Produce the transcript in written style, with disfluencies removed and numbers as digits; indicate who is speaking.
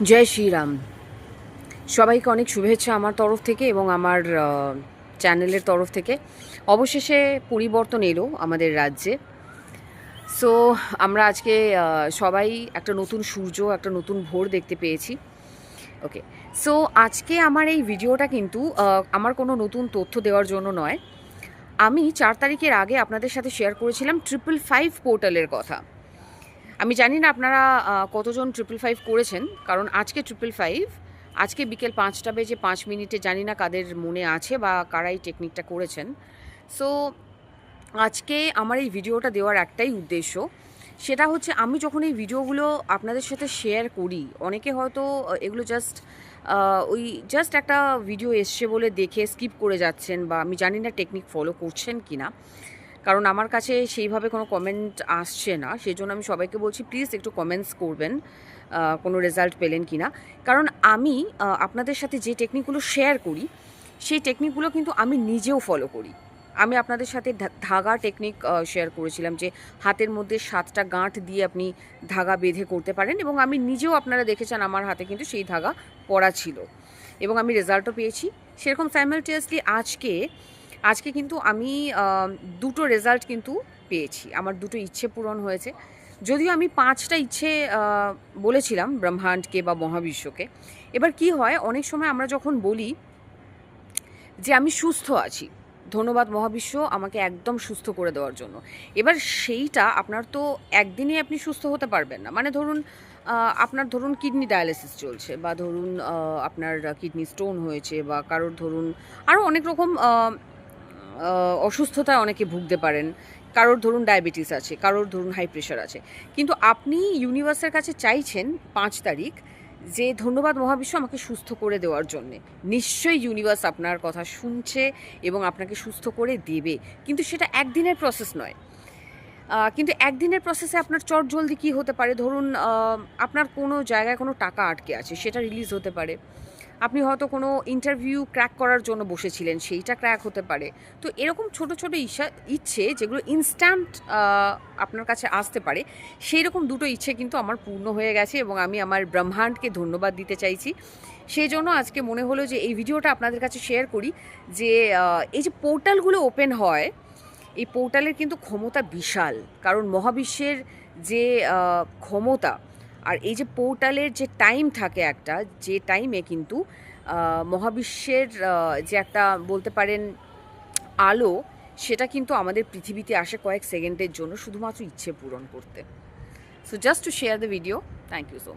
Speaker 1: জয় শ্রীরাম। সবাইকে অনেক শুভেচ্ছা আমার তরফ থেকে এবং আমার চ্যানেলের তরফ থেকে। অবশেষে পরিবর্তন এলো আমাদের রাজ্যে। সো আমরা আজকে সবাই একটা নতুন সূর্য, একটা নতুন ভোর দেখতে পেয়েছি। ওকে, সো আজকে আমার এই ভিডিওটা কিন্তু আমার কোনো নতুন তথ্য দেওয়ার জন্য নয়। আমি 4 তারিখের আগে আপনাদের সাথে শেয়ার করেছিলাম 555 পোর্টালের কথা। আমি জানি না আপনারা কতজন 555 করেছেন, কারণ আজকে 555 আজকে বিকেল 5টা বেজে 5 মিনিটে, জানি না কাদের মনে আছে বা কারা এই টেকনিকটা করেছেন। সো আজকে আমার এই ভিডিওটা দেওয়ার একটাই উদ্দেশ্য, সেটা হচ্ছে আমি যখন এই ভিডিওগুলো আপনাদের সাথে শেয়ার করি, অনেকে হয়তো এগুলো ওই জাস্ট একটা ভিডিও এসছে বলে দেখে স্কিপ করে যাচ্ছেন, বা আমি জানি না টেকনিক ফলো করছেন কি না, কারণ আমার কাছে সেইভাবে কোনো কমেন্ট আসছে না। সেই জন্য আমি সবাইকে বলছি, প্লিজ একটু কমেন্টস করবেন কোনো রেজাল্ট পেলেন কি না। কারণ আমি আপনাদের সাথে যে টেকনিকগুলো শেয়ার করি, সেই টেকনিকগুলো কিন্তু আমি নিজেও ফলো করি। আমি আপনাদের সাথে ধাগা টেকনিক শেয়ার করেছিলাম, যে হাতের মধ্যে 7টা গাঁট দিয়ে আপনি ধাগা বেঁধে করতে পারেন, এবং আমি নিজেও, আপনারা দেখেছেন আমার হাতে কিন্তু সেই ধাগা পরা ছিল এবং আমি রেজাল্টও পেয়েছি। সেরকম সাইমালটেনিয়াসলি আজকে কিন্তু আমি দুটো রেজাল্ট কিন্তু পেয়েছি। আমার দুটো ইচ্ছে পূরণ হয়েছে। যদিও আমি 5টা ইচ্ছে বলেছিলাম ব্রহ্মাণ্ডকে বা মহাবিশ্বকে। এবার কি হয়, অনেক সময় আমরা যখন বলি যে আমি সুস্থ আছি, ধন্যবাদ মহাবিশ্ব আমাকে একদম সুস্থ করে দেওয়ার জন্য। এবার সেইটা আপনার তো একদিনে আপনি সুস্থ হতে পারবেন না। মানে আপনার ধরুন কিডনি ডায়ালিসিস চলছে, বা ধরুন আপনার কিডনি স্টোন হয়েছে, বা কারোর ধরুন আরও অনেক রকম অসুস্থতায় অনেকে ভুগতে পারেন। কারোর ধরুন ডায়াবেটিস আছে, কারোর ধরুন হাই প্রেশার আছে, কিন্তু আপনি ইউনিভার্সের কাছে চাইছেন 5 তারিখ যে ধন্যবাদ মহাবিশ্ব আমাকে সুস্থ করে দেওয়ার জন্যে। নিশ্চয়ই ইউনিভার্স আপনার কথা শুনছে এবং আপনাকে সুস্থ করে দেবে, কিন্তু সেটা একদিনের প্রসেস নয়। কিন্তু একদিনের প্রসেসে আপনার চটজলদি কী হতে পারে, ধরুন আপনার কোনো জায়গায় কোনো টাকা আটকে আছে, সেটা রিলিজ হতে পারে। আপনি হয়তো কোনো ইন্টারভিউ ক্র্যাক করার জন্য বসেছিলেন, সেইটা ক্র্যাক হতে পারে। তো এরকম ছোট ছোট ইচ্ছে যেগুলো ইনস্ট্যান্ট আপনার কাছে আসতে পারে, সেই রকম দুটো ইচ্ছে কিন্তু আমার পূর্ণ হয়ে গেছে, এবং আমি আমার ব্রহ্মাণ্ডকে ধন্যবাদ দিতে চাইছি। সেই জন্য আজকে মনে হলো যে এই ভিডিওটা আপনাদের কাছে শেয়ার করি, যে এই যে পোর্টালগুলো ওপেন হয়, এই পোর্টালের কিন্তু ক্ষমতা বিশাল। কারণ মহাবিশ্বের যে ক্ষমতা, আর এই যে পোর্টালের যে টাইম থাকে একটা, যে টাইমে কিন্তু মহাবিশ্বের যে একটা বলতে পারেন আলো, সেটা কিন্তু আমাদের পৃথিবীতে আসে কয়েক সেকেন্ডের জন্য, শুধুমাত্র ইচ্ছে পূরণ করতে। So just to share the video. Thank you so much.